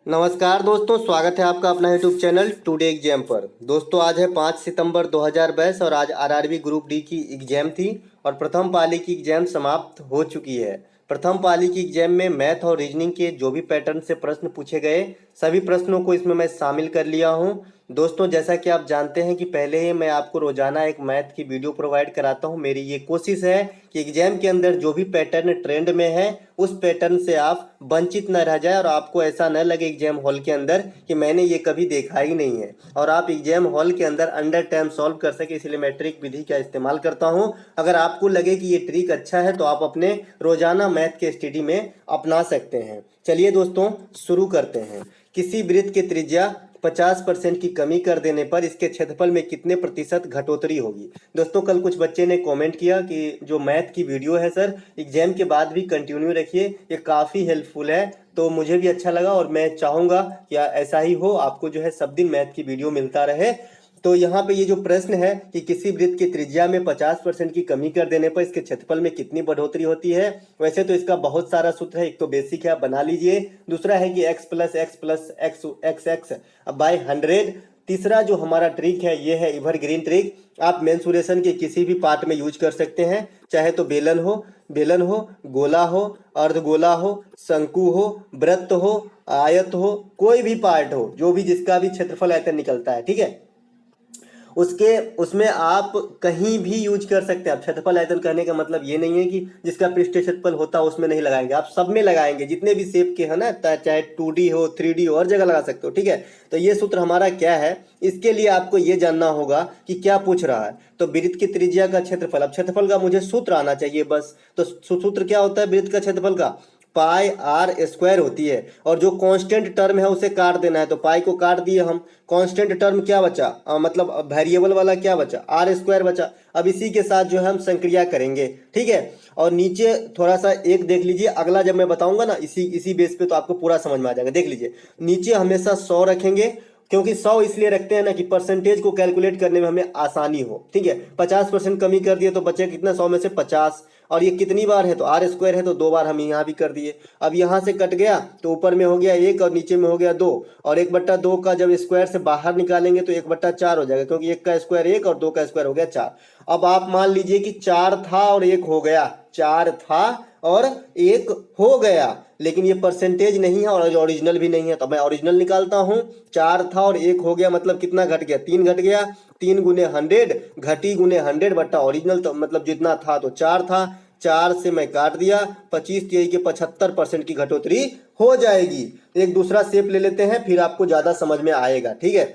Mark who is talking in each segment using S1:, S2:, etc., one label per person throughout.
S1: नमस्कार दोस्तों, स्वागत है आपका अपना यूट्यूब चैनल टुडे एग्जाम पर। दोस्तों आज है 5 सितंबर 2022 और आज आरआरबी ग्रुप डी की एग्जाम थी और प्रथम पाली की एग्जाम समाप्त हो चुकी है। प्रथम पाली की एग्जाम में मैथ और रीजनिंग के जो भी पैटर्न से प्रश्न पूछे गए सभी प्रश्नों को इसमें मैं शामिल कर लिया हूं। दोस्तों जैसा कि आप जानते हैं कि पहले ही मैं आपको रोजाना एक मैथ की वीडियो प्रोवाइड कराता हूं। मेरी ये कोशिश है कि एग्जाम के अंदर जो भी पैटर्न ट्रेंड में है उस पैटर्न से आप वंचित न रह जाए और आपको ऐसा न लगे एग्जाम हॉल के अंदर कि मैंने ये कभी देखा ही नहीं है, और आप एग्जाम हॉल के अंदर अंडर टाइम सॉल्व कर सके, इसलिए मैं ट्रिक विधि का इस्तेमाल करता हूं। अगर आपको लगे कि ये ट्रिक अच्छा है तो आप अपने रोजाना मैथ के स्टडी में अपना सकते हैं। चलिए दोस्तों शुरू करते हैं। किसी वृत्त की त्रिज्या 50% की कमी कर देने पर इसके क्षेत्रफल में कितने प्रतिशत घटोतरी होगी। दोस्तों कल कुछ बच्चे ने कमेंट किया कि जो मैथ की वीडियो है सर एग्जाम के बाद भी कंटिन्यू रखिए, ये काफ़ी हेल्पफुल है। तो मुझे भी अच्छा लगा और मैं चाहूँगा कि ऐसा ही हो, आपको जो है सब दिन मैथ की वीडियो मिलता रहे। तो यहाँ पे ये जो प्रश्न है कि किसी वृत्त की त्रिज्या में 50% की कमी कर देने पर इसके क्षेत्रफल में कितनी बढ़ोतरी होती है। वैसे तो इसका बहुत सारा सूत्र है, एक तो बेसिक है आप बना लीजिए, दूसरा है कि x प्लस एक्स बाय 100। तीसरा जो हमारा ट्रिक है ये है एवरग्रीन ट्रिक। आप मेंसुरेशन के किसी भी पार्ट में यूज कर सकते हैं, चाहे तो बेलन हो, गोला हो, अर्धगोला हो, शंकु हो, वृत्त हो, आयत हो, कोई भी पार्ट हो, जो भी जिसका भी क्षेत्रफल आयतन निकलता है, ठीक है, उसके उसमें आप कहीं भी यूज कर सकते हैं। आप क्षेत्रफल आयतन कहने का मतलब ये नहीं है कि जिसका पृष्ठीय क्षेत्रफल होता है उसमें नहीं लगाएंगे, आप सब में लगाएंगे, जितने भी शेप के है ना, चाहे 2D हो 3D हो, हर जगह लगा सकते हो, ठीक है। तो ये सूत्र हमारा क्या है, इसके लिए आपको ये जानना होगा कि क्या पूछ रहा है। तो वृत्त की त्रिज्या का क्षेत्रफल, अब क्षेत्रफल का मुझे सूत्र आना चाहिए बस। तो सूत्र क्या होता है वृत्त का क्षेत्रफल का, पाई आर स्क्वायर होती है, और जो कांस्टेंट टर्म है उसे काट देना है। तो पाई को काट दिए हम, कांस्टेंट टर्म क्या बचा, मतलब वेरिएबल वाला क्या बचा, आर स्क्वायर बचा। अब इसी के साथ जो है हम संक्रिया करेंगे, ठीक है। और नीचे थोड़ा सा एक देख लीजिए, अगला जब मैं बताऊंगा ना इसी बेस पे तो आपको पूरा समझ में आ जाएगा। देख लीजिए नीचे हमेशा 100 रखेंगे, क्योंकि 100 इसलिए रखते हैं ना कि परसेंटेज को कैलकुलेट करने में हमें आसानी हो, ठीक है। 50% कमी कर दिए तो बचे कितना, 100 में से 50, और ये कितनी बार है तो आर स्क्वायर है तो 2 बार हम यहाँ भी कर दिए। अब यहाँ से कट गया तो ऊपर में हो गया 1 और नीचे में हो गया 2, और 1/2 का जब स्क्वायर से बाहर निकालेंगे तो 1/4 हो जाएगा, क्योंकि 1 का स्क्वायर 1 और 2 का स्क्वायर हो गया 4। अब आप मान लीजिए कि 4 था और 1 हो गया, 4 था और 1 हो गया, लेकिन ये परसेंटेज नहीं है और ओरिजिनल भी नहीं है। तो मैं ओरिजिनल निकालता हूँ, 4 था और 1 हो गया, मतलब कितना घट गया, 3 घट गया। 3 गुने 100 घटी गुने 100 बट्टा ओरिजिनल, तो मतलब जितना था तो 4 था, 4 से मैं काट दिया, 25 तिहाई के 75% की घटोतरी हो जाएगी। एक दूसरा शेप ले लेते हैं फिर आपको ज्यादा समझ में आएगा, ठीक है।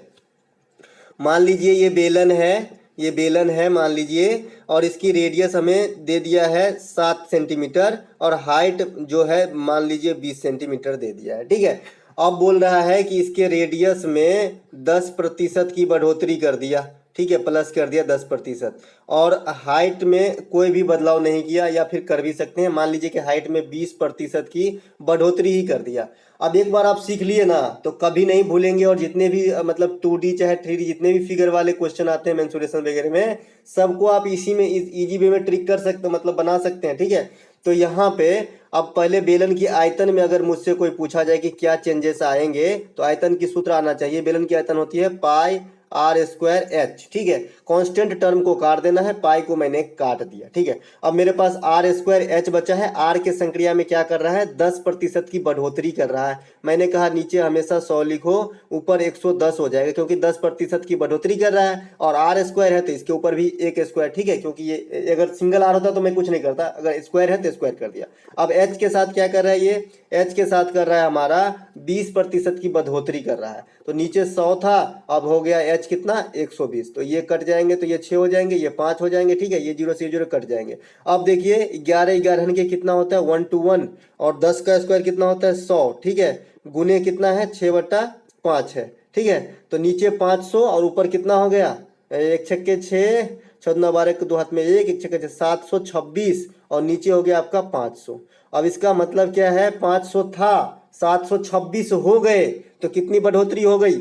S1: मान लीजिए ये बेलन है मान लीजिए, और इसकी रेडियस हमें दे दिया है 7 सेंटीमीटर और हाइट जो है मान लीजिए 20 सेंटीमीटर दे दिया है, ठीक है। अब बोल रहा है कि इसके रेडियस में 10% की बढ़ोतरी कर दिया, ठीक है, प्लस कर दिया 10%, और हाइट में कोई भी बदलाव नहीं किया, या फिर कर भी सकते हैं, मान लीजिए कि हाइट में 20% की बढ़ोतरी ही कर दिया। अब एक बार आप सीख लिए ना तो कभी नहीं भूलेंगे, और जितने भी मतलब 2D चाहे 3D जितने भी फिगर वाले क्वेश्चन आते हैं मेंसुरेशन वगैरह में, सबको आप इसी में इजी वे में ट्रिक कर सकते, मतलब बना सकते हैं, ठीक है। तो यहाँ पे अब पहले बेलन की आयतन में अगर मुझसे कोई पूछा जाए कि क्या चेंजेस आएंगे, तो आयतन की सूत्र आना चाहिए। बेलन की आयतन होती है पाई आर स्क्वायर एच, ठीक है। कांस्टेंट टर्म को काट देना है, पाई को मैंने काट दिया, ठीक है। अब मेरे पास आर स्क्वायर एच बचा है, आर के संक्रिया में क्या कर रहा है, 10% की बढ़ोतरी कर रहा है। मैंने कहा नीचे हमेशा 100 लिखो, ऊपर 110 हो जाएगा, क्योंकि 10% की बढ़ोतरी कर रहा है, और आर स्क्वायर है तो इसके ऊपर भी एक स्क्वायर, ठीक है, क्योंकि ये अगर सिंगल आर होता तो मैं कुछ नहीं करता, अगर स्क्वायर है तो स्क्वायर कर दिया। अब एच के साथ क्या कर रहा है, ये एच के साथ कर रहा है हमारा 20% की बढ़ोतरी कर रहा है। तो नीचे 100 था, अब हो गया एच कितना, 120, तो ये कट जाएंगे तो ये 6 हो जाएंगे, ये 5 हो जाएंगे, ठीक है, ये 0 से 0 कट जाएंगे। अब देखिए 11 11 के कितना होता है, 1 to 1, और 10 का स्क्वायर कितना होता है 100, ठीक है, गुने कितना है 6/5 है, ठीक है। तो नीचे 500 और ऊपर कितना हो गया, 1 छक्के 6, 14 12 के 2 हाथ में 1 छक्के 6, 726, और नीचे हो गया आपका 500। अब इसका मतलब क्या है, 500 था 726 हो गए, तो कितनी बढ़ोतरी हो गई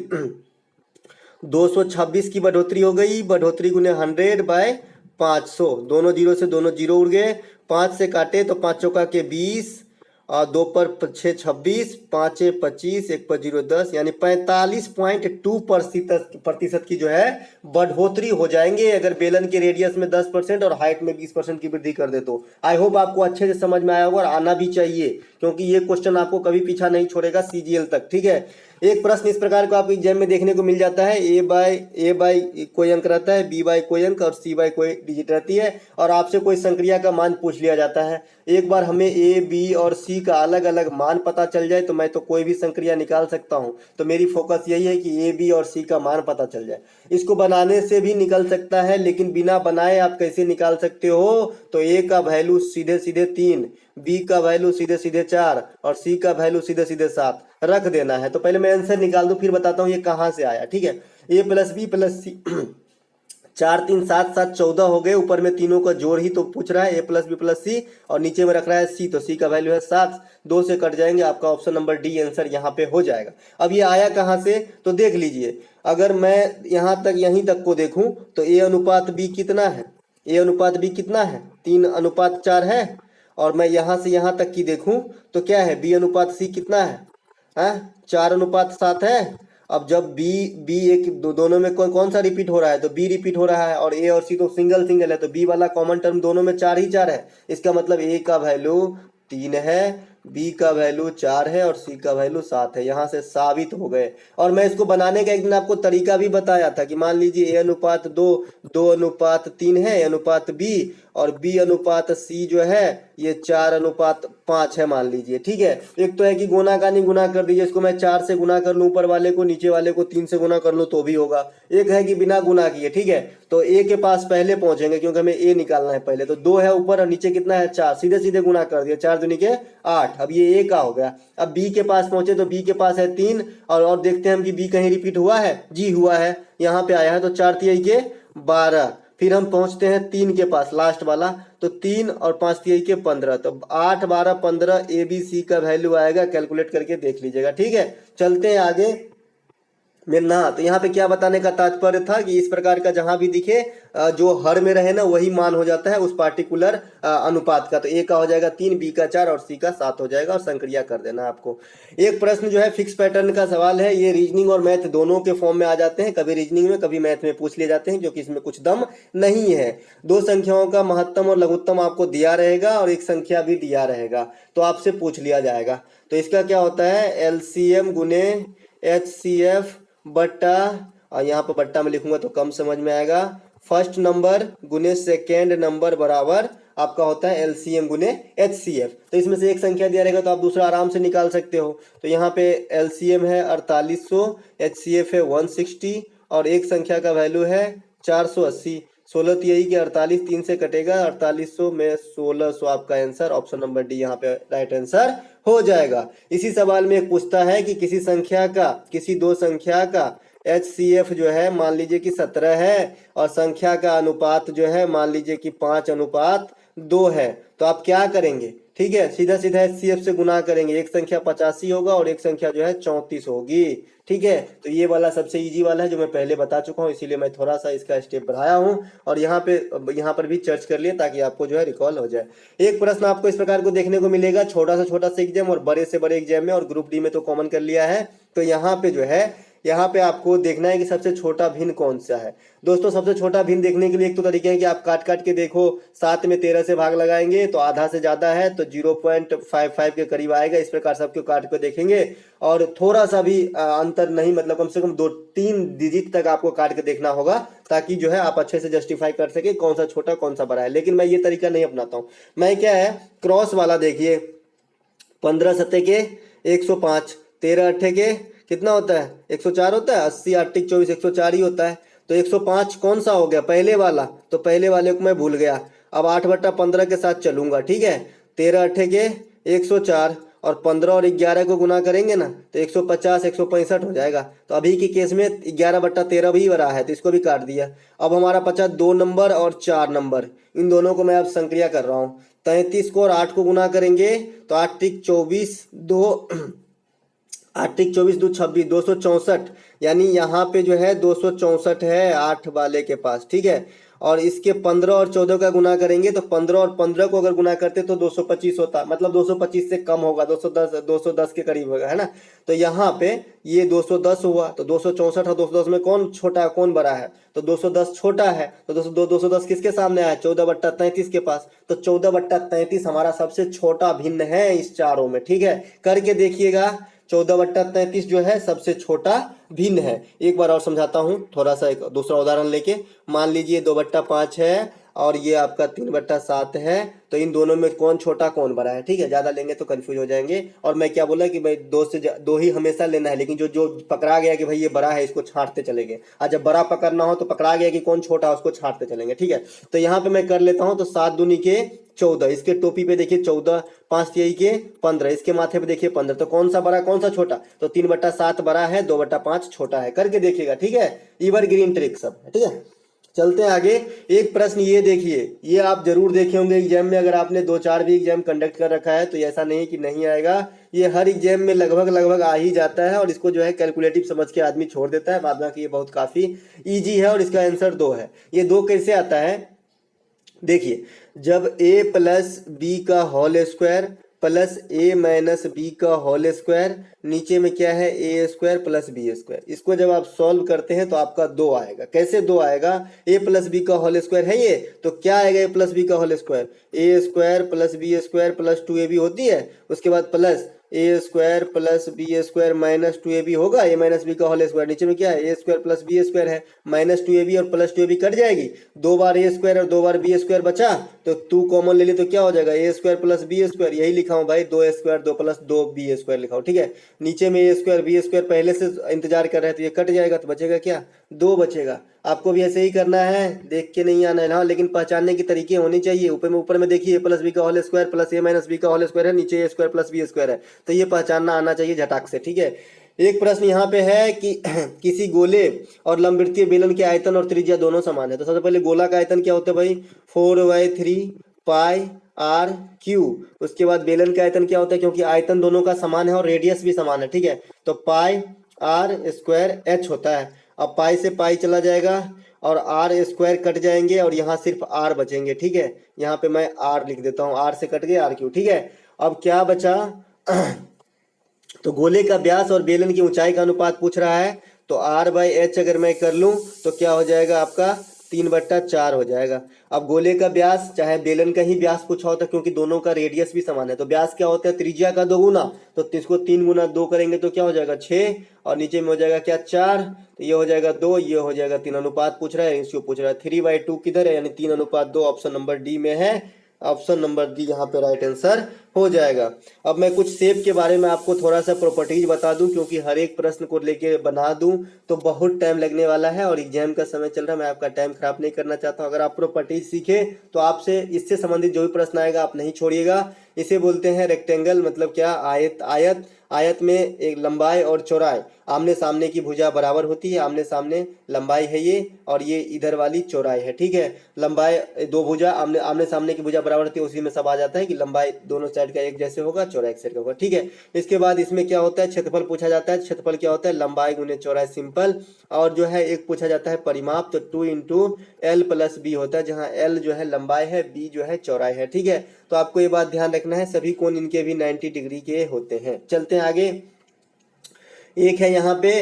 S1: 226 की बढ़ोतरी हो गई। बढ़ोतरी गुने 100/500, दोनों जीरो से दोनों जीरो उड़ गए, 5 से काटे तो 5 चौका के 20, दो पर 6 26, 5 25, 1 पर 0 10, यानी 45.2% की जो है बढ़ोतरी हो जाएंगे अगर बेलन के रेडियस में 10% और हाइट में 20% की वृद्धि कर दे तो। आई होप आपको अच्छे से समझ में आया होगा और आना भी चाहिए, क्योंकि ये क्वेश्चन आपको कभी पीछा नहीं छोड़ेगा सीजीएल तक। ठीक है, एक प्रश्न इस प्रकार को आपको एग्जाम में देखने को मिल जाता है, ए बाई कोई अंक रहता है, बी बाई कोई अंक और सी बाई कोई डिजिट रहती है, और आपसे कोई संक्रिया का मान पूछ लिया जाता है। एक बार हमें ए बी और सी का अलग अलग मान पता चल जाए तो मैं तो कोई भी संक्रिया निकाल सकता हूं। तो मेरी फोकस यही है कि ए बी और सी का मान पता चल जाए। इसको बनाने से भी निकल सकता है, लेकिन बिना बनाए आप कैसे निकाल सकते हो? तो ए का वैल्यू सीधे सीधे 3, बी का वैल्यू सीधे सीधे 4 और सी का वैल्यू सीधे सीधे 7 रख देना है। तो पहले मैं आंसर निकाल दूं, फिर बताता हूं ये कहां से आया। ठीक है, ए प्लस बी प्लस सी 4 3 7 7 14 हो गए। ऊपर में तीनों का जोड़ ही तो पूछ रहा है, ए प्लस बी प्लस सी, और नीचे में रख रहा है सी, तो सी का वैल्यू है 7। 2 से कट जाएंगे, आपका ऑप्शन नंबर डी आंसर यहाँ पे हो जाएगा। अब ये आया कहाँ से तो देख लीजिए, अगर मैं यहाँ तक यहीं तक को देखूं तो ए अनुपात बी कितना है, ए अनुपात बी कितना है 3:4 है, और मैं यहाँ से यहाँ तक की देखूं तो क्या है बी अनुपात सी कितना है, 4:7 है। अब जब बी एक दोनों में कौन सा रिपीट हो रहा है, तो बी रिपीट हो रहा है, और ए और सी तो सिंगल सिंगल है, तो बी वाला कॉमन टर्म दोनों में 4 ही 4 है। इसका मतलब ए का वैल्यू 3 है, बी का वैल्यू 4 है और सी का वैल्यू 7 है। यहाँ से साबित हो गए। और मैं इसको बनाने का एक दिन आपको तरीका भी बताया था कि मान लीजिए ए अनुपात 2 2:3 है, ए अनुपात बी, और बी अनुपात सी जो है ये 4:5 है मान लीजिए। ठीक है, एक तो है कि गुना का नहीं गुना कर दीजिए, इसको मैं 4 से गुना कर लूं ऊपर वाले को, नीचे वाले को 3 से गुना कर लूं तो भी होगा। एक है कि बिना गुना किए। ठीक है, तो ए के पास पहले पहुंचेंगे क्योंकि हमें ए निकालना है पहले। तो 2 है ऊपर और नीचे कितना है 4, सीधे सीधे गुना कर दिया, 4 दूनी के 8। अब ये ए का हो गया। अब बी के पास पहुंचे तो बी के पास है 3, और देखते हैं हम कि बी कहीं रिपीट हुआ है, जी हुआ है, यहाँ पे आया है, तो 4 तिहाई के 12। फिर हम पहुंचते हैं 3 के पास, लास्ट वाला, तो 3 और 5 तिहाई के 15, तो 8 12 15 ए बी सी का वैल्यू आएगा, कैलकुलेट करके देख लीजिएगा। ठीक है, चलते हैं आगे में ना। तो यहाँ पे क्या बताने का तात्पर्य था कि इस प्रकार का जहां भी दिखे जो हर में रहे ना वही मान हो जाता है उस पार्टिकुलर अनुपात का। तो ए का हो जाएगा 3, बी का 4 और सी का 7 हो जाएगा, और संक्रिया कर देना आपको। एक प्रश्न जो है फिक्स पैटर्न का सवाल है, ये रीजनिंग और मैथ दोनों के फॉर्म में आ जाते हैं, कभी रीजनिंग में कभी मैथ में पूछ लिए जाते हैं, क्योंकि इसमें कुछ दम नहीं है। 2 संख्याओं का महत्तम और लघुत्तम आपको दिया रहेगा और एक संख्या भी दिया रहेगा, तो आपसे पूछ लिया जाएगा। तो इसका क्या होता है, एलसीएम गुने एचसीएफ बट्टा, और यहाँ पर बट्टा में लिखूंगा तो कम समझ में आएगा, फर्स्ट नंबर गुने सेकेंड नंबर बराबर आपका होता है एलसीएम गुने एचसीएफ। तो इसमें से एक संख्या दिया रहेगा तो आप दूसरा आराम से निकाल सकते हो। तो यहाँ पे एलसीएम है 4800, एचसीएफ है 160, और एक संख्या का वैल्यू है 480। 16 तिहाई के 48, 3 से कटेगा, 4800 में 1600 आपका आंसर, ऑप्शन नंबर डी यहाँ पे राइट आंसर हो जाएगा। इसी सवाल में एक पूछता है कि किसी संख्या का, किसी 2 संख्या का HCF जो है मान लीजिए कि 17 है, और संख्या का अनुपात जो है मान लीजिए कि 5:2 है, तो आप क्या करेंगे? ठीक है, सीधा सीधा HCF से गुना करेंगे, एक संख्या 85 होगा और एक संख्या जो है 34 होगी। ठीक है, तो ये वाला सबसे इजी वाला है जो मैं पहले बता चुका हूँ, इसीलिए मैं थोड़ा सा इसका स्टेप बढ़ाया हूँ, और यहाँ पर भी चर्च कर लिए ताकि आपको जो है रिकॉल हो जाए। एक प्रश्न आपको इस प्रकार को देखने को मिलेगा, छोटा सा एग्जाम और बड़े से बड़े एग्जाम में, और ग्रुप डी में तो कॉमन कर लिया है। तो यहाँ पे जो है, यहाँ पे आपको देखना है कि सबसे छोटा भिन्न कौन सा है। दोस्तों, सबसे छोटा भिन्न देखने के लिए एक तो तरीके है कि आप काट काट के देखो, 7 में 13 से भाग लगाएंगे तो आधा से ज्यादा है तो 0.55 के करीब आएगा। इस प्रकार सबको काट के देखेंगे, और थोड़ा सा भी अंतर नहीं, मतलब कम से कम 2-3 डिजिट तक आपको काट के देखना होगा, ताकि जो है आप अच्छे से जस्टिफाई कर सके कौन सा छोटा कौन सा बड़ा है। लेकिन मैं ये तरीका नहीं अपनाता हूँ। मैं क्या है, क्रॉस वाला देखिए, 15 सत्ते के 105, 13 अट्ठे के कितना होता है 104 होता है, 80 8 24 104 ही होता है। तो 105 कौन सा हो गया, पहले वाला, तो पहले वाले को मैं भूल गया। अब 8/15 के साथ चलूंगा। ठीक है, 13 अट्ठे के 104, और 15 और 11 को गुना करेंगे ना तो 150 165 हो जाएगा। तो अभी के केस में 11/13 भी रहा है, तो इसको भी काट दिया। अब हमारा बचा 2 नंबर और 4 नंबर, इन दोनों को मैं अब संक्रिया कर रहा हूँ। 33 को और 8 को गुना करेंगे तो 8 × 24 2 8 × 24 2 26 264, यानी यहाँ पे जो है 264 है 8 वाले के पास। ठीक है, और इसके 15 और 14 का गुना करेंगे तो 15 और 15 को अगर गुना करते तो 225 होता, मतलब 225 से कम होगा, 210 के करीब होगा, है ना। तो यहाँ पे ये 210 हुआ, तो 264 और 210 में कौन छोटा कौन बड़ा है, तो 210 छोटा है, तो 210 किसके सामने आया, 14/33 के पास। तो 14/33 हमारा सबसे छोटा भिन्न है इस चारों में, ठीक है। करके देखिएगा, 14/33 जो है सबसे छोटा भिन्न है। एक बार और समझाता हूँ, थोड़ा सा एक दूसरा उदाहरण लेके। मान लीजिए 2/5 है और ये आपका 3/7 है, तो इन दोनों में कौन छोटा कौन बड़ा है, ठीक है। ज्यादा लेंगे तो कंफ्यूज हो जाएंगे। और मैं क्या बोला कि भाई दो ही हमेशा लेना है, लेकिन जो जो पकड़ा गया कि भाई ये बड़ा है इसको छांटते चलेंगे, और जब बड़ा पकड़ना हो तो पकड़ा गया कि कौन छोटा है उसको छांटते चलेंगे, ठीक है। तो यहाँ पे मैं कर लेता हूँ, तो 7 दूनी के 14, इसके टोपी पे देखिए 14, 5 तिहाई के 15, इसके माथे पे देखिए 15, तो कौन सा बड़ा कौन सा छोटा, तो 3/7 बड़ा है, 2/5 छोटा है। करके देखिएगा, ठीक है। ईवर ग्रीन ट्रिक सब, ठीक है। चलते हैं आगे। एक प्रश्न ये देखिए, ये आप जरूर देखे होंगे एग्जाम में, अगर आपने 2-4 भी एग्जाम कंडक्ट कर रखा है तो ऐसा नहीं कि नहीं आएगा, ये हर एग्जाम में लगभग आ ही जाता है। और इसको जो है कैलकुलेटिव समझ के आदमी छोड़ देता है, बाद में कि ये बहुत काफी इजी है और इसका आंसर 2 है। ये 2 कैसे आता है, देखिए, जब a प्लस बी का whole square plus a minus B का होल स्क्वायर, नीचे में क्या है a square plus B square, इसको जब आप सॉल्व करते हैं तो आपका 2 आएगा। कैसे 2 आएगा, a प्लस बी का होल स्क्वायर है ये, तो क्या आएगा a प्लस बी का whole square, a square plus B square plus 2ab होती है, उसके बाद plus A square plus B square minus 2ab होगा, ए माइनस बी का होल स्क्वायर, नीचे में क्या है A square plus B square है, माइनस 2ab और प्लस 2ab कट जाएगी, 2 बार ए स्क्वायर और 2 बार बी स्क्वायर बचा, तो 2 कॉमन ले ली तो क्या हो जाएगा ए स्क्वायर प्लस बी स्क्वायर, यही लिखा हूँ भाई, 2 स्क्वायर 2 प्लस 2 बी स्क्वायर लिखा हूँ, ठीक है। नीचे में ए स्क्वायर बी स्क्वायर पहले से इंतजार कर रहे हैं तो ये कट जाएगा, तो बचेगा क्या, 2 बचेगा। आपको भी ऐसे ही करना है, देख के नहीं आना है ना, लेकिन पहचानने के तरीके होने चाहिए। ऊपर में देखिए ए प्लस बी का होल स्क्वायर प्लस ए माइनस बी का होल स्क्वायर है, नीचे ए स्क्वायर प्लस बी स्क्वायर है, तो ये पहचानना आना चाहिए झटाक से, ठीक है। एक प्रश्न यहाँ पे है कि किसी गोले और लंबवृत्तीय बेलन के आयतन और त्रिज्या दोनों समान है। तो सबसे पहले गोला का आयतन क्या होता है भाई, 4/3 पाई आर क्यू। उसके बाद बेलन का आयतन क्या होता है, क्योंकि आयतन दोनों का समान है और रेडियस भी समान है, ठीक है, तो पाई आर स्क्वायर एच होता है। अब पाई से पाई चला जाएगा और आर स्क्वायर कट जाएंगे और यहाँ सिर्फ आर बचेंगे, ठीक है। यहाँ पे मैं आर लिख देता हूँ, आर से कट गए आर क्यू, ठीक है। अब क्या बचा तो गोले का व्यास और बेलन की ऊंचाई का अनुपात पूछ रहा है, तो r/h अगर मैं कर लूं तो क्या हो जाएगा आपका 3/4 हो जाएगा। अब गोले का व्यास चाहे बेलन का ही व्यास पूछा होता, क्योंकि दोनों का रेडियस भी समान है, तो व्यास क्या होता है त्रिज्या का 2 गुना, तो इसको 3 गुना 2 करेंगे तो क्या हो जाएगा 6, और नीचे में हो जाएगा क्या 4, तो ये हो जाएगा 2, ये हो जाएगा 3। अनुपात पूछ रहा है, इसको पूछ रहा है 3/2 किधर है, यानी 3:2, ऑप्शन नंबर डी में है, ऑप्शन नंबर डी यहाँ पे राइट आंसर हो जाएगा। अब मैं कुछ शेप के बारे में आपको थोड़ा सा प्रॉपर्टीज बता दूं, क्योंकि हर एक प्रश्न को लेके बना दूं तो बहुत टाइम लगने वाला है और एग्जाम का समय चल रहा है, मैं आपका टाइम खराब नहीं करना चाहता हूं। अगर आप प्रॉपर्टीज सीखे तो आपसे इससे संबंधित जो भी प्रश्न आएगा आप नहीं छोड़िएगा। इसे बोलते हैं रेक्टेंगल, मतलब क्या, आयत। आयत आयत में एक लंबाई और चौड़ाई, आमने सामने की भुजा बराबर होती है, आमने सामने लंबाई है ये, और ये इधर वाली चौड़ाई है, ठीक है। लंबाई 2 भुजा आमने सामने की भुजा बराबर होती है, उसी में सब आ जाता है कि लंबाई दोनों साइड का एक जैसे होगा, चौड़ाई एक साइड का होगा, ठीक है। इसके बाद इसमें क्या होता है, क्षेत्रफल पूछा जाता है। क्षेत्रफल क्या होता है, लंबाई गुने चौड़ाई, सिंपल। और जो है एक पूछा जाता है परिमाप, तो 2 × L + B होता है, जहाँ L जो है लंबाई है, B जो है चौड़ाई है, ठीक है। तो आपको ये बात ध्यान रखना है, सभी कोण इनके भी 90 डिग्री के होते हैं। चलते हैं आगे। एक है यहाँ पे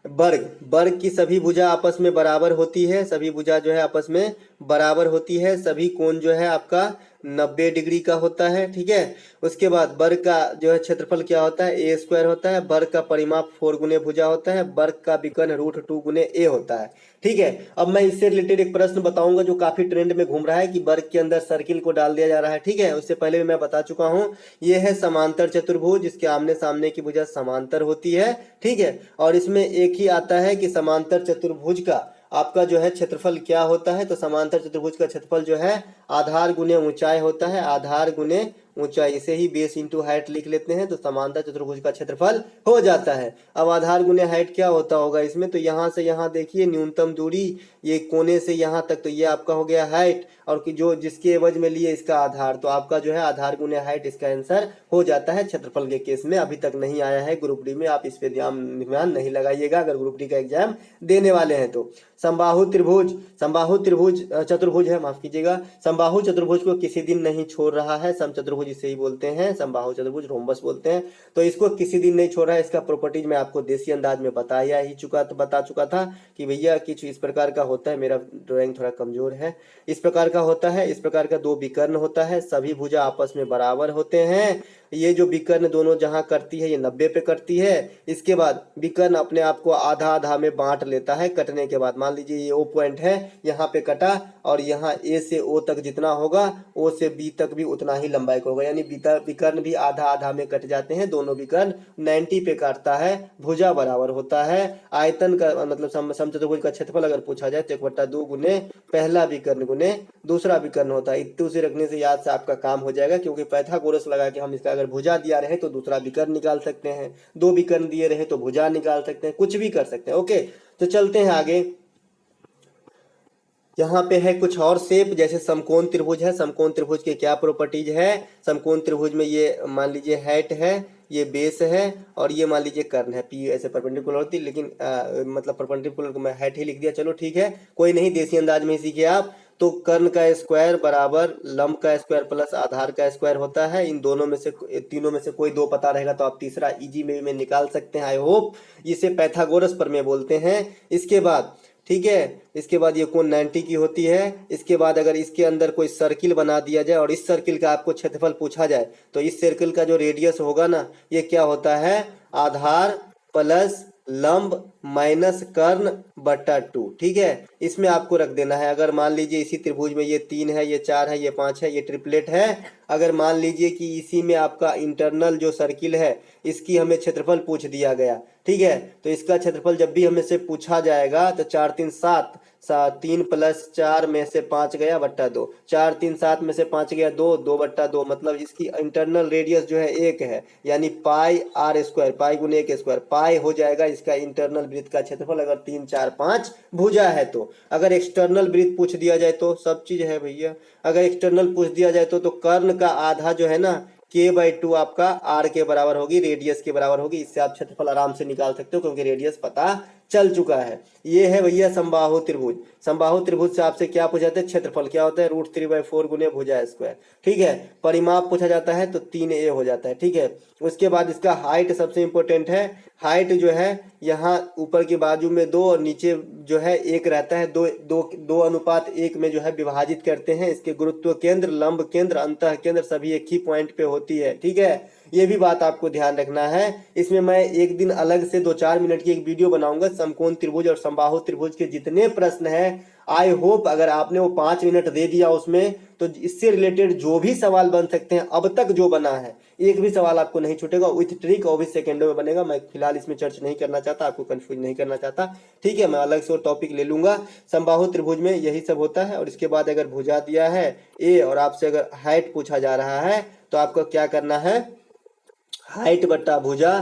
S1: वर्ग। वर्ग की सभी भुजा आपस में बराबर होती है, सभी भुजा जो है आपस में बराबर होती है, सभी कोण जो है आपका 90 डिग्री का होता है, ठीक है। उसके बाद वर्ग का जो है क्षेत्रफल क्या होता है, a² होता है। वर्ग का परिमाप 4 गुने भुजा होता है। वर्ग का विकर्ण √2 गुने a होता है, ठीक है। अब मैं इससे रिलेटेड एक प्रश्न बताऊंगा जो काफी ट्रेंड में घूम रहा है कि वर्ग के अंदर सर्किल को डाल दिया जा रहा है, ठीक है। उससे पहले भी मैं बता चुका हूं, ये है समांतर चतुर्भुज, जिसके आमने सामने की भुजा समांतर होती है, ठीक है। और इसमें एक ही आता है कि समांतर चतुर्भुज का आपका जो है क्षेत्रफल क्या होता है, तो समांतर चतुर्भुज का क्षेत्रफल जो है आधार गुने ऊंचाई होता है, आधार गुने ऊंचाई, इसे ही बेस इंटू हाइट लिख लेते हैं, तो समांतर चतुर्भुज का क्षेत्रफल हो जाता है। अब आधार गुने हाइट क्या होता होगा इसमें, तो यहाँ से यहाँ देखिए न्यूनतम दूरी, ये कोने से यहाँ तक, तो ये आपका हो गया हाइट, और कि जो जिसके एवज में लिए इसका आधार, तो आपका जो है आधार गुने हाइट इसका आंसर हो जाता है क्षेत्रफल के केस में। अभी तक नहीं आया है ग्रुप डी में, आप इस पे ध्यान नहीं लगाइएगा अगर ग्रुप डी का एग्जाम देने वाले हैं तो। समबाहु त्रिभुज, समबाहु त्रिभुज चतुर्भुज है, माफ कीजिएगा, समबाहु चतुर्भुज को किसी दिन नहीं छोड़ रहा है, सम चतुर्भुज इसे ही बोलते हैं, समबाहु चतुर्भुज रोम्बस बोलते हैं, तो इसको किसी दिन नहीं छोड़ रहा है। इसका प्रॉपर्टीज मैं आपको देसी अंदाज में बता चुका था कि भैया कुछ इस प्रकार का होता है, मेरा ड्राइंग थोड़ा कमजोर है, इस प्रकार का होता है, इस प्रकार का दो विकर्ण होता है, सभी भुजा आपस में बराबर होते हैं, ये जो विकर्ण दोनों जहां करती है ये 90 पे करती है, इसके बाद विकर्ण अपने आप को आधा आधा में बांट लेता है कटने के बाद। मान लीजिए ये ओ पॉइंट है, यहाँ पे कटा, और यहाँ ए से ओ तक जितना होगा ओ से बी तक भी उतना ही लंबाई का होगा, यानी विकर्ण भी आधा आधा में कट जाते हैं, दोनों विकर्ण 90 पे काटता है, भुजा बराबर होता है। आयतन का मतलब समचतुर्भुज का क्षेत्रफल अगर पूछा जाए तो 1/2 गुने पहला विकर्ण गुने दूसरा विकर्ण होता है। इतने से रखने से याद से आपका काम हो जाएगा, क्योंकि पाइथागोरस लगा के हम इसका अगर भुजा दिया रहे तो दूसरा विकर्ण निकाल सकते हैं, दो विकर्ण दिए रहे तो भुजा निकाल सकते हैं, कुछ भी कर सकते हैं। ओके, तो चलते हैं आगे। यहाँ पे है कुछ और शेप, जैसे समकोण त्रिभुज है, समकोण त्रिभुज के क्या प्रॉपर्टीज है, समकोण त्रिभुज में ये मान लीजिए हाइट है, ये बेस है, और ये मान लीजिए कर्ण है, पी ऐसे परपेंडिकुलर होती, लेकिन मतलब परपेंडिकुलर को मैं हाइट ही लिख दिया, चलो ठीक है, कोई नहीं, देसी अंदाज में ही सीखिए आप। तो कर्ण का स्क्वायर बराबर लंब का स्क्वायर प्लस आधार का स्क्वायर होता है, इन दोनों में से तीनों में से कोई दो पता रहेगा तो आप तीसरा इजी में निकाल सकते हैं, आई होप। इसे पैथागोरस प्रमेय बोलते हैं। इसके बाद ठीक है, इसके बाद ये कोण 90 की होती है। इसके बाद अगर इसके अंदर कोई सर्किल बना दिया जाए और इस सर्किल का आपको क्षेत्रफल पूछा जाए, तो इस सर्किल का जो रेडियस होगा ना, ये क्या होता है, आधार प्लस लंब माइनस कर्ण बटा 2। ठीक है, इसमें आपको रख देना है। अगर मान लीजिए इसी त्रिभुज में ये 3 है, ये 4 है, ये 5 है, ये ट्रिपलेट है, अगर मान लीजिए कि इसी में आपका इंटरनल जो सर्किल है इसकी हमें क्षेत्रफल पूछ दिया गया, ठीक है, तो इसका क्षेत्रफल जब भी हमें से पूछा जाएगा तो 4 3 7, 3 + 4 में से 5 गया बट्टा 2, 4 3 7 में से 5 गया 2, 2/2, मतलब इसकी इंटरनल रेडियस जो है 1 है, यानी पाई आर स्क्वायर, पाई गुने 1 स्क्वायर, पाई हो जाएगा इसका इंटरनल वृत्त का क्षेत्रफल, अगर 3 4 5 भुजा है तो। अगर एक्सटर्नल वृत्त पूछ दिया जाए तो सब चीज है भैया, अगर एक्सटर्नल पूछ दिया जाए तो कर्ण का आधा जो है ना k/2 आपका r के बराबर होगी, रेडियस के बराबर होगी, इससे आप क्षेत्रफल आराम से निकाल सकते हो क्योंकि रेडियस पता चल चुका है। ये है भैया समबाहु त्रिभुज। समबाहु त्रिभुज से आपसे क्या पूछा जाता है, क्षेत्रफल क्या होता है, √3/4 गुने भुजा स्क्वायर। ठीक है, परिमाप पूछा जाता है तो 3a हो जाता है। ठीक है, उसके बाद इसका हाइट सबसे इंपॉर्टेंट है। हाइट जो है यहाँ ऊपर के बाजू में 2 और नीचे जो है 1 रहता है, 2:1 में जो है विभाजित करते हैं। इसके गुरुत्व केंद्र, लंब केंद्र, अंतः केंद्र सभी एक ही पॉइंट पे होती है। ठीक है, ये भी बात आपको ध्यान रखना है। इसमें मैं एक दिन अलग से 2-4 मिनट की एक वीडियो बनाऊंगा, समकोण त्रिभुज और समबाहु त्रिभुज के जितने प्रश्न हैं, आई होप अगर आपने वो 5 मिनट दे दिया उसमें, तो इससे रिलेटेड जो भी सवाल बन सकते हैं अब तक जो बना है, एक भी सवाल आपको नहीं छूटेगा, विथ ट्रिक और भी सेकेंडों में बनेगा। मैं फिलहाल इसमें चर्चा नहीं करना चाहता, आपको कंफ्यूज नहीं करना चाहता। ठीक है, मैं अलग से वो टॉपिक ले लूंगा। समबाहु त्रिभुज में यही सब होता है। और इसके बाद अगर भुजा दिया है ए और आपसे अगर हाइट पूछा जा रहा है तो आपको क्या करना है, हाइट बट्टा भुजा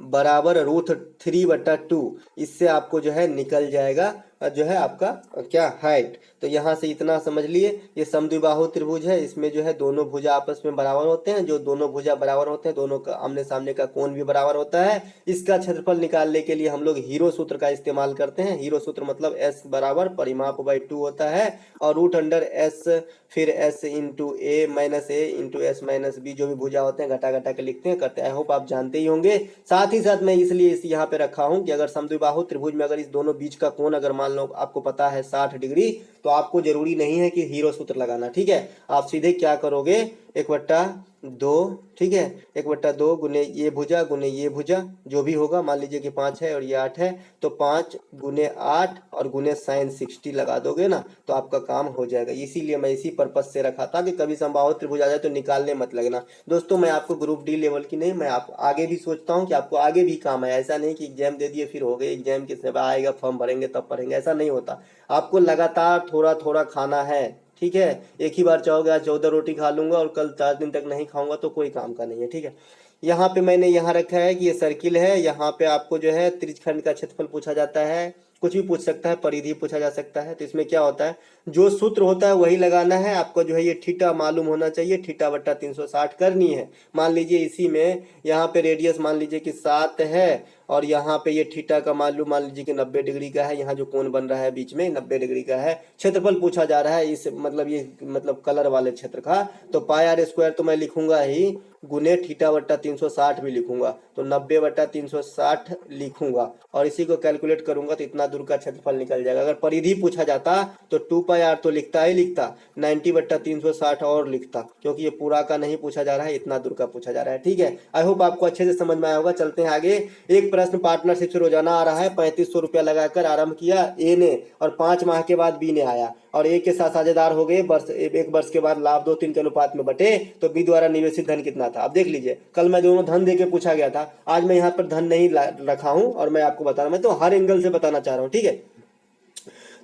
S1: बराबर √3/2, इससे आपको जो है निकल जाएगा जो है आपका क्या, हाइट। तो यहाँ से इतना समझ लिए, ये समद्विबाहु त्रिभुज है, इसमें जो है दोनों भुजा आपस में बराबर होते हैं। जो दोनों भुजा बराबर होते हैं, दोनों का आमने सामने का कोण भी बराबर होता है। इसका क्षेत्रफल निकालने के लिए हम लोग हीरो सूत्र का इस्तेमाल करते हैं। हीरो सूत्र मतलब s बराबर परिमाप/2 होता है, और √S फिर s into a minus a into s minus b, जो भी भुजा होते हैं घटा घटा के लिखते हैं, करते हैं। आई होप आप जानते ही होंगे। साथ ही साथ मैं इसलिए इस यहाँ पे रखा हूँ कि अगर समद्विबाहु त्रिभुज में अगर इस दोनों बीच का कोण अगर मान लो आपको पता है 60 डिग्री, तो आपको जरूरी नहीं है कि हीरो सूत्र लगाना। ठीक है, आप सीधे क्या करोगे, 1/2, ठीक है, 1/2 गुने ये भुजा गुने ये भुजा, जो भी होगा, मान लीजिए कि 5 है और ये 8 है, तो 5 गुने 8 और गुने sin 60 लगा दोगे ना, तो आपका काम हो जाएगा। इसीलिए मैं इसी पर्पज से रखा था कि कभी समबाहु त्रिभुज आ जाए तो निकालने मत लगना। दोस्तों, मैं आपको ग्रुप डी लेवल की नहीं, मैं आप आगे भी सोचता हूँ कि आपको आगे भी काम है। ऐसा नहीं कि एग्जाम दे दिए फिर हो गए, एग्जाम के समय आएगा फॉर्म भरेंगे तब पढ़ेंगे, ऐसा नहीं होता। आपको लगातार थोड़ा थोड़ा खाना है। ठीक है। एक ही बार चाहोगे आज 14 रोटी खा लूंगा और कल 4 दिन तक नहीं खाऊंगा तो कोई काम का नहीं है, ठीक है। यहाँ पे मैंने यहाँ रखा है कि ये सर्किल है, यहाँ पे आपको जो है त्रिज्यखंड का क्षेत्रफल पूछा जाता है, कुछ भी पूछ सकता है, परिधि पूछा जा सकता है। तो इसमें क्या होता है, जो सूत्र होता है वही लगाना है आपको, जो है ये थीटा मालूम होना चाहिए, थीटा बट्टा 360 करनी है। मान लीजिए इसी में यहाँ पे रेडियस मान लीजिए कि 7 है और यहाँ पे ये थीटा का मालूम मान लीजिए कि 90 डिग्री का है, यहाँ जो कोण बन रहा है बीच में 90 डिग्री का है। क्षेत्रफल पूछा जा रहा है इस मतलब ये मतलब कलर वाले क्षेत्र का, तो पाई आर स्क्वायर तो मैं लिखूंगा ही, गुने थीटा बट्टा 360 भी लिखूंगा, तो 90 बट्टा 360 लिखूंगा और इसी को कैलकुलेट करूंगा तो इतना दूर का क्षेत्रफल निकल जाएगा। अगर परिधि पूछा जाता तो 2 पाई आर तो लिखता ही लिखता, 90 बट्टा 360 और लिखता, क्योंकि ये पूरा का नहीं पूछा जा रहा है, इतना दूर का पूछा जा रहा है, ठीक है। आई होप आपको अच्छे से समझ में आया होगा। चलते हैं आगे। एक प्रश्न पार्टनरशिप से रोजाना आ रहा है, 3500 रुपया लगाकर आरंभ किया ए ने और 5 माह के बाद बी ने आया और ए के साथ साझेदार हो गए। एक वर्ष के बाद लाभ 2-3 के अनुपात में बटे, तो बी द्वारा निवेशित धन कितना था। अब देख लीजिए, कल मैं दोनों धन देके पूछा गया था, आज मैं यहाँ पर धन नहीं रखा हूं और मैं आपको बता रहा हूं, मैं तो हर एंगल से बताना चाह रहा हूं, ठीक है।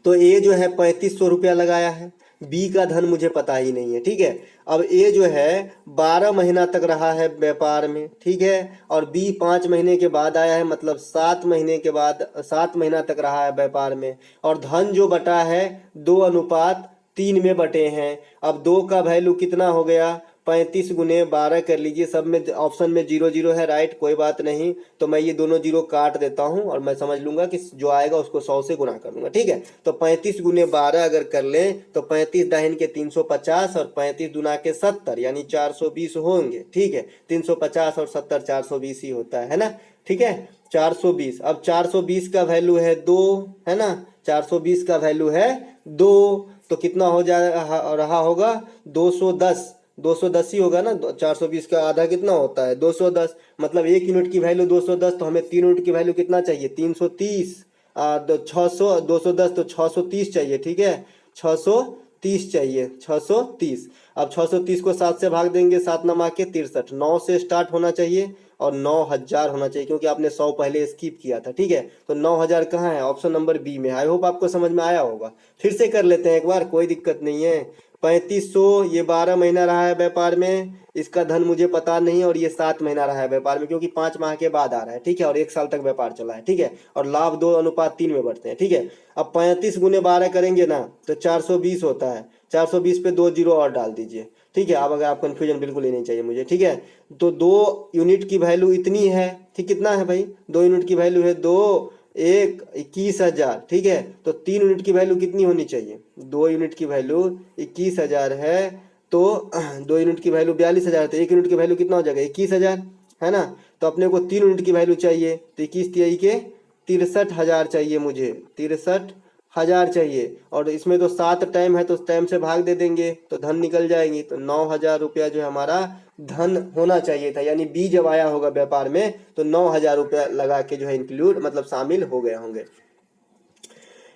S1: तो ए जो है 3500 रुपया लगाया है, बी का धन मुझे पता ही नहीं है, ठीक है। अब ए जो है 12 महीना तक रहा है व्यापार में, ठीक है, और बी 5 महीने के बाद आया है, मतलब 7 महीने के बाद 7 महीना तक रहा है व्यापार में, और धन जो बटा है 2:3 में बटे हैं। अब 2 का वैल्यू कितना हो गया, 35 गुने 12 कर लीजिए, सब में ऑप्शन में 0 0 है, राइट, कोई बात नहीं, तो मैं ये दोनों जीरो काट देता हूं और मैं समझ लूंगा कि जो आएगा उसको 100 से गुना कर दूंगा, ठीक है। तो 35 गुने 12 अगर कर लें तो 35 दाहिन के 350 और 35 दुना के 70 यानी 420 होंगे, ठीक है। 350 और 70 420 ही होता है ना, ठीक है, 420। अब 420 का वैल्यू है 2, है ना, 420 का वैल्यू है 2, तो कितना हो जा रहा होगा 210, 210 ही होगा ना। 420 का आधा कितना होता है 210, मतलब 1 यूनिट की वैल्यू 210, तो हमें 3 यूनिट की वैल्यू कितना चाहिए 330, 600 210 तो 630 चाहिए, ठीक है, 630 चाहिए, 630। अब 630 को 7 से भाग देंगे, 7 नमा के 63, 9 से स्टार्ट होना चाहिए और 9000 होना चाहिए, क्योंकि आपने 100 पहले स्किप किया था, ठीक है। तो 9000 कहाँ है, ऑप्शन नंबर बी में। आई होप आपको समझ में आया होगा। फिर से कर लेते हैं एक बार, कोई दिक्कत नहीं है। 3500 ये 12 महीना रहा है व्यापार में, इसका धन मुझे पता नहीं, और ये 7 महीना रहा है व्यापार में, क्योंकि 5 माह के बाद आ रहा है, ठीक है, और 1 साल तक व्यापार चला है, ठीक है, और लाभ 2:3 में बढ़ते हैं, ठीक है। अब 35 गुने 12 करेंगे ना तो 420 होता है, 420 पे 2 जीरो और डाल दीजिए, ठीक है। अब अगर आप कंफ्यूजन बिल्कुल ही नहीं चाहिए मुझे, ठीक है। तो 2 यूनिट की वैल्यू इतनी है, ठीक, कितना है भाई, 2 यूनिट की वैल्यू है 2 1 21,000, ठीक है। तो 3 यूनिट की वैल्यू कितनी होनी चाहिए, 2 यूनिट की वैल्यू 21,000 है, तो 2 यूनिट की वैल्यू 42,000, तो 1 यूनिट की वैल्यू कितना हो जाएगा 21,000, है ना। तो अपने को 3 यूनिट की वैल्यू चाहिए, तो 21 तिहाई के 63,000 चाहिए मुझे, 63,000 चाहिए, और इसमें तो 7 टाइम है तो टाइम से भाग दे देंगे तो धन निकल जाएंगी। तो 9,000 रुपया जो है हमारा धन होना चाहिए था, यानी बी जब आया होगा व्यापार में तो 9,000 रुपया लगा के जो है इंक्लूड मतलब शामिल हो गए होंगे।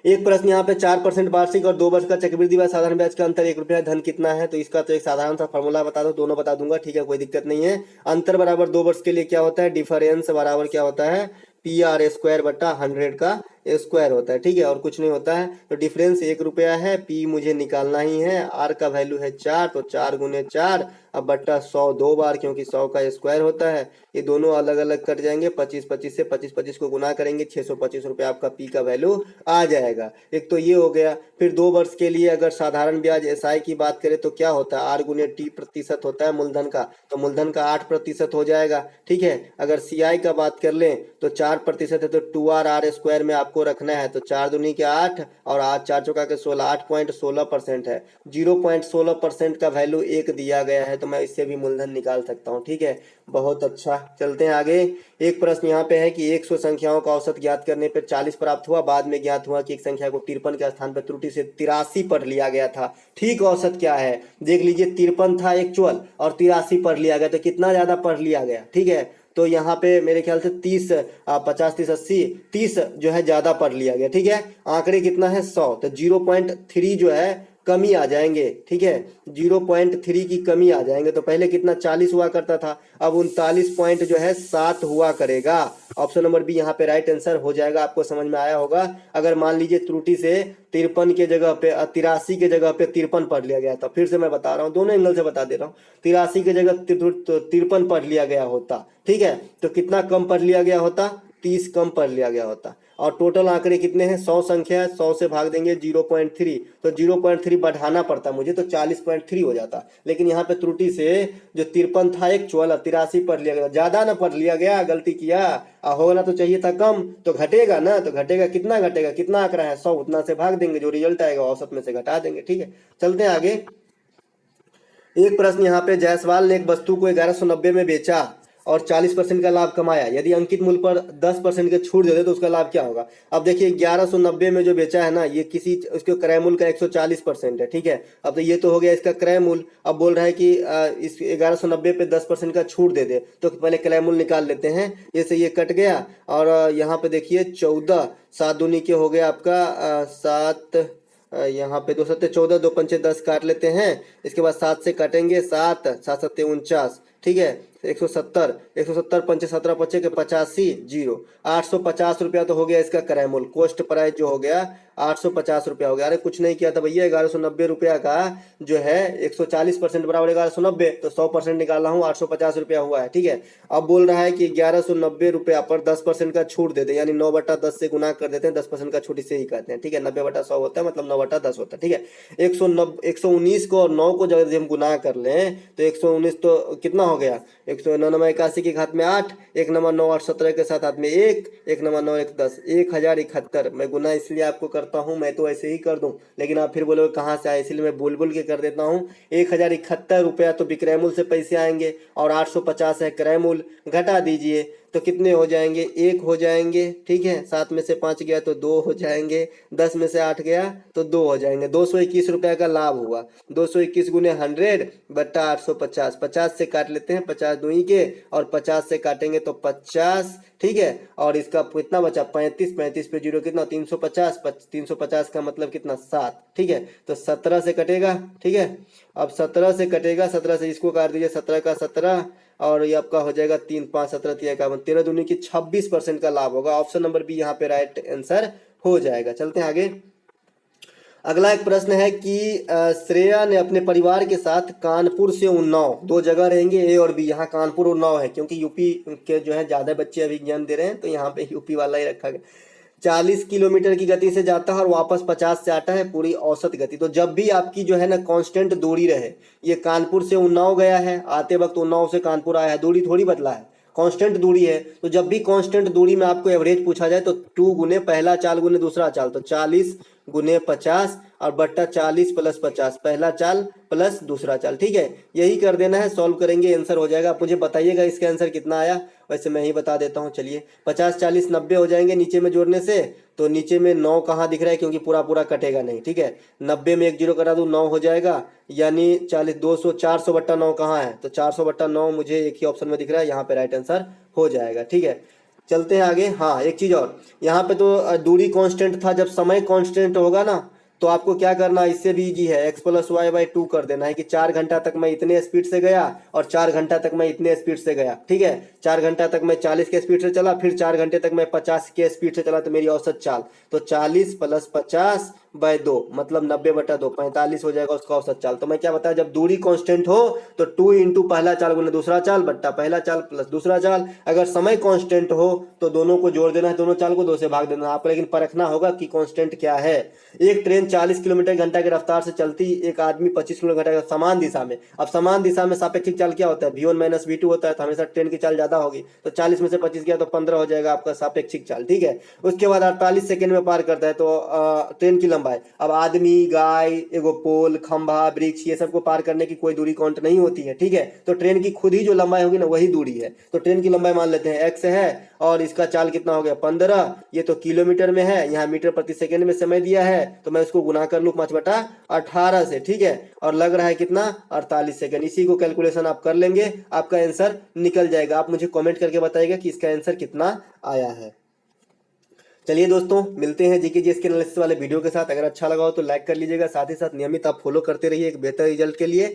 S1: एक प्रश्न यहाँ पे 4% वार्षिक और 2 वर्ष का चक्रवृद्धि ब्याज साधारण ब्याज का अंतर 1 रुपया, धन कितना है। तो इसका तो एक साधारण सा फॉर्मूला बता दो, दोनों बता दूंगा, ठीक है, कोई दिक्कत नहीं है। अंतर बराबर 2 वर्ष के लिए क्या होता है, डिफरेंस बराबर क्या होता है, PR स्क्वायर बट्टा 100 का स्क्वायर होता है, ठीक है, और कुछ नहीं होता है। तो डिफरेंस 1 रुपया है, पी मुझे निकालना ही है, आर का वैल्यू है 4, तो 4 गुने 4 अब बट्टा 100 2 बार, क्योंकि 100 का स्क्वायर होता है। ये दोनों अलग अलग कट जाएंगे, 25 से 25 को गुना करेंगे, 625 रुपया आपका पी का वैल्यू आ जाएगा। एक तो ये हो गया। फिर 2 वर्ष के लिए अगर साधारण ब्याज SI की बात करें तो क्या होता है, आर गुने टी प्रतिशत होता है मूलधन का, तो मूलधन का 8% हो जाएगा, ठीक है। अगर CI का बात कर लें तो 4% है, तो 2R आर स्क्वायर में आपको रखना है, तो 4 दूनी के 8 और 8 4 चौका के 16, 8.16% है, 0.16% का वैल्यू 1 दिया गया है, तो मैं इससे भी मूलधन निकाल सकता हूँ, ठीक है, बहुत अच्छा। चलते हैं आगे। एक प्रश्न यहाँ पे है कि 100 संख्याओं का औसत ज्ञात करने पर 40 प्राप्त हुआ, बाद में ज्ञात हुआ कि एक संख्या को 53 के स्थान पर त्रुटि से 83 पढ़ लिया गया था, ठीक औसत क्या है। देख लीजिए 53 था एक्चुअल और 83 पढ़ लिया गया, तो कितना ज्यादा पढ़ लिया गया, ठीक है। तो यहाँ पे मेरे ख्याल से 30 50 30 80 30 जो है ज्यादा पढ़ लिया गया, ठीक है। आंकड़े कितना है 100, तो 0.3 जो है कमी आ जाएंगे, ठीक है, 0.3 की कमी आ जाएंगे। तो पहले कितना 40 हुआ करता था, अब 39 पॉइंट जो है 7 हुआ करेगा। ऑप्शन नंबर बी यहाँ पे राइट आंसर हो जाएगा। आपको समझ में आया होगा। अगर मान लीजिए त्रुटि से 53 के जगह पे 83 के जगह पे 53 पढ़ लिया गया था, फिर से मैं बता रहा हूँ, दोनों एंगल से बता दे रहा हूँ, 83 के जगह 53 पढ़ लिया गया होता, ठीक है, तो कितना कम पढ़ लिया गया होता, 30 कम पढ़ लिया गया होता। और टोटल आंकड़े कितने हैं, 100 संख्या है, 100 से भाग देंगे 0.3, तो 0.3 बढ़ाना पड़ता मुझे, तो 40.3 हो जाता। लेकिन यहाँ पे त्रुटि से जो 53 था एक 83 पढ़ लिया गया, ज्यादा ना पढ़ लिया गया, गलती किया, होना तो चाहिए था कम, तो घटेगा ना, तो घटेगा, कितना घटेगा, कितना आंकड़ा है 100, उतना से भाग देंगे, जो रिजल्ट आएगा औसत में से घटा देंगे, ठीक है। चलते हैं आगे। एक प्रश्न यहाँ पे, जायसवाल ने एक वस्तु को 1190 में बेचा और 40% का लाभ कमाया, यदि अंकित मूल्य पर 10% के छूट दे दे तो उसका लाभ क्या होगा। अब देखिए 1190 में जो बेचा है ना, ये किसी उसके क्रय मूल्य का 140% है, ठीक है। अब तो ये तो हो गया इसका क्रय मूल्य। अब बोल रहा है कि इस 1190 पे 10% का छूट दे दे, तो पहले क्रय मूल्य निकाल लेते हैं। जैसे ये कट गया और यहाँ पे देखिए 14, 7 दूनी के हो गया आपका 7, यहाँ पे 2 सत्ते 14, 2 पंचे 10 काट लेते हैं। इसके बाद 7 से काटेंगे, 7 7 सत्ते 49, ठीक है, 170, 170 पंचे 17 पचे के 85, 0, 850 रुपया तो हो गया इसका क्रय मूल्य, कॉस्ट प्राइस जो हो गया 850 रुपया हो गया। अरे कुछ नहीं किया था भैया, 1190 रुपया का जो है 140% बराबर 1190, तो 100% निकाला हूँ, 850 रुपया हुआ है, ठीक है। अब बोल रहा है कि 1190 रुपया पर 10% का छूट देते हैं, यानी 9/10 से गुना कर देते हैं, 10% का छूट इसे ही कहते हैं, ठीक है। 90/100 होता है, मतलब 9/10 होता है, ठीक है। 119 को और 9 को जब हम गुना कर लें तो 119 तो कितना हो गया, 109 81 के हाथ में 8, 1 नंबर 9 8 17 के साथ हाथ में 1, 1 नंबर 9 1 10, 1071। मैं गुना इसलिए आपको करता हूँ, मैं तो ऐसे ही कर दूं, लेकिन आप फिर बोलोगे कहाँ से आए, इसलिए मैं बोल बोल के कर देता हूँ। 1071 रुपया तो विक्रय मूल्य से पैसे आएंगे और 850 है क्रय मूल्य, घटा दीजिए तो कितने हो जाएंगे, 1 हो जाएंगे, ठीक है। 7 में से 5 गया तो 2 हो जाएंगे, 10 में से 8 गया तो 2 हो जाएंगे। 221 रुपया का लाभ हुआ। 221 गुने 100 बट्टा 850, 50 से काट लेते हैं, 50 दूनी के, और 50 से काटेंगे तो 50, ठीक है। और इसका कितना बचा 35, 35 पे 0 कितना 350, 350 का मतलब कितना 7, ठीक है। तो 17 से कटेगा, ठीक है। अब 17 से कटेगा, 17 से इसको काट दीजिए, 17 का 17, और ये आपका हो जाएगा 3 5 17 3 51, 13 दूनी की 26% का लाभ होगा। ऑप्शन नंबर बी यहाँ पे राइट आंसर हो जाएगा। चलते हैं आगे। अगला एक प्रश्न है कि श्रेया ने अपने परिवार के साथ कानपुर से उन्नाव, 2 जगह रहेंगे ए और बी, यहाँ कानपुर उन्नाव है क्योंकि यूपी के जो है ज्यादा बच्चे अभी एग्जाम दे रहे हैं, तो यहाँ पे यूपी वाला ही रखा गया। 40 किलोमीटर की गति से जाता है और वापस 50 से आता है, पूरी औसत गति। तो जब भी आपकी जो है ना कांस्टेंट दूरी रहे, ये कानपुर से उन्नाव गया है, आते वक्त उन्नाव से कानपुर आया है, दूरी थोड़ी बदला है, कांस्टेंट दूरी है। तो जब भी कांस्टेंट दूरी में आपको एवरेज पूछा जाए तो 2 गुने पहला चाल गुने दूसरा चाल, तो 40 गुने 50 और बट्टा 40 प्लस 50, पहला चाल प्लस दूसरा चाल, ठीक है। यही कर देना है, सॉल्व करेंगे आंसर हो जाएगा। आप मुझे बताइएगा इसका आंसर कितना आया, वैसे मैं ही बता देता हूँ। चलिए 50 40 90 हो जाएंगे नीचे में जोड़ने से, तो नीचे में 9 कहाँ दिख रहा है क्योंकि पूरा पूरा कटेगा नहीं, ठीक है। 90 में 1 0 करा दूँ 9 हो जाएगा, यानी 40 200 400 बट्टा 9 कहाँ है, तो 400 बट्टा 9 मुझे एक ही ऑप्शन में दिख रहा है, यहाँ पे राइट आंसर हो जाएगा, ठीक है। चलते हैं आगे। हाँ एक चीज और, यहाँ पे तो दूरी कांस्टेंट था, जब समय कांस्टेंट होगा ना तो आपको क्या करना है, इससे भी इजी है, x + y/2 कर देना है कि 4 घंटा तक मैं इतने स्पीड से गया और 4 घंटा तक मैं इतने स्पीड से गया, ठीक है। 4 घंटा तक मैं 40 के स्पीड से चला, फिर 4 घंटे तक मैं 50 के स्पीड से चला, तो मेरी औसत चाल, तो 40 + 50/2 मतलब 90/2, 45 हो जाएगा उसका औसत चाल। तो मैं क्या बताया, जब दूरी कांस्टेंट हो तो 2 इंटू पहला चाल गुने दूसरा चाल बट्टा पहला चाल प्लस दूसरा चाल। अगर समय कांस्टेंट हो तो दोनों को जोड़ देना है, दोनों चाल को 2 से भाग देना है आपको, लेकिन परखना होगा कि कांस्टेंट क्या है। एक ट्रेन 40 किलोमीटर घंटा की रफ्तार से चलती, एक आदमी 25 किलोमीटर घंटा समान दिशा में। अब समान दिशा में सापेक्षिक चाल क्या होता है, v1 - v2 होता है, तो हमेशा ट्रेन की चाल ज्यादा होगी, तो 40 में से 25 गया तो 15 हो जाएगा आपका सापेक्षिक चाल, ठीक है। उसके बाद 48 सेकंड में पार करता है, तो ट्रेन की लंबाई, अब आदमी गाय एगो पोल खंभा वृक्ष ये सबको पार करने की कोई दूरी काउंट नहीं होती है, ठीक है। तो ट्रेन की खुद ही जो लंबाई होगी ना वही दूरी है, तो ट्रेन की लंबाई मान लेते हैं x है और इसका चाल कितना हो गया 15, ये तो किलोमीटर में है, यहाँ मीटर प्रति सेकंड में समय दिया है, तो मैं उसको गुना कर लूँ 5/18 से, ठीक है। और लग रहा है कितना 48 सेकंड, इसी को कैलकुलेशन आप कर लेंगे, आपका आंसर निकल जाएगा। आप मुझे कमेंट करके बताइएगा कि इसका आंसर कितना आया है। चलिए दोस्तों, मिलते हैं जीके जीएस के एनालिसिस वाले वीडियो के साथ। अगर अच्छा लगा हो तो लाइक कर लीजिएगा, साथ ही साथ नियमित आप फॉलो करते रहिए एक बेहतर रिजल्ट के लिए।